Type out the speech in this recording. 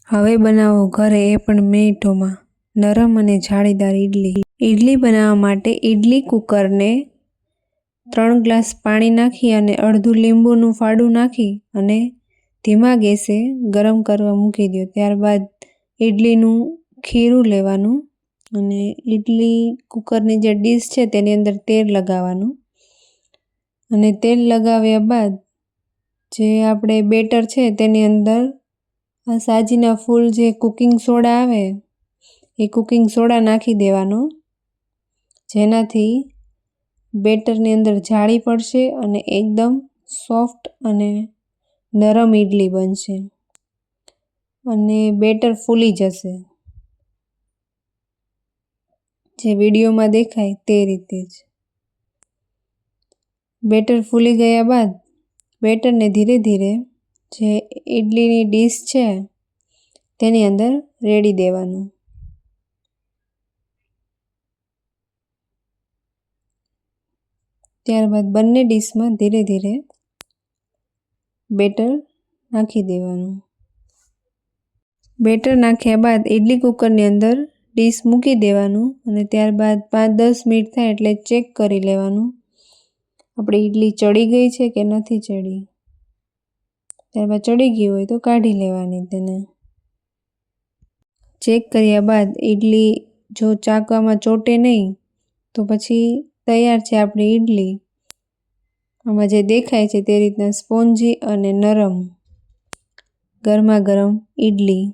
હવે બનાવો ઘરે એ પણ મિનિટોમાં નરમ અને જાળીદાર ઈડલી. ઈડલી બનાવવા માટે ઈડલી કુકરને 3 ગ્લાસ પાણી નાખી અને અડધું લીંબુનું ફાડું નાખી અને ધીમા ગેસે ગરમ કરવા મૂકી દો. ત્યારબાદ ઈડલીનું ખીરું લેવાનું અને ઈડલી કુકરની જે ડીશ છે તેની અંદર તેલ લગાવવાનું અને તેલ લગાવ્યા બાદ જે આપણે બેટર છે તેની અંદર આ સાજીના ફૂલ જે કુકિંગ સોડા આવે એ કુકિંગ સોડા નાખી દેવાનો, જેનાથી બેટરની અંદર જાળી પડશે અને એકદમ સોફ્ટ અને નરમ ઈડલી બનશે અને બેટર ફૂલી જશે, જે વિડીયોમાં દેખાય તે રીતે જ. બેટર ફૂલી ગયા બાદ બેટરને ધીરે ધીરે જે ઈડલીની ડીશ છે તેની અંદર રેડી દેવાનું. ત્યારબાદ બંને ડીશમાં ધીરે ધીરે બેટર નાખી દેવાનું. બેટર નાખ્યા બાદ ઈડલી કુકરની અંદર ડીશ મૂકી દેવાનું અને ત્યારબાદ 5-10 મિનિટ થાય એટલે ચેક કરી લેવાનું આપણી ઈડલી ચડી ગઈ છે કે નથી ચડી. ત્યારબાદ ચડી ગઈ હોય તો કાઢી લેવાની તેને. ચેક કર્યા બાદ ઈડલી જો ચાકવામાં ચોટે નહીં તો પછી તૈયાર છે આપણી ઈડલી. આમાં જે દેખાય છે તે રીતના સ્પોન્જી અને નરમ ગરમા ગરમ ઈડલી.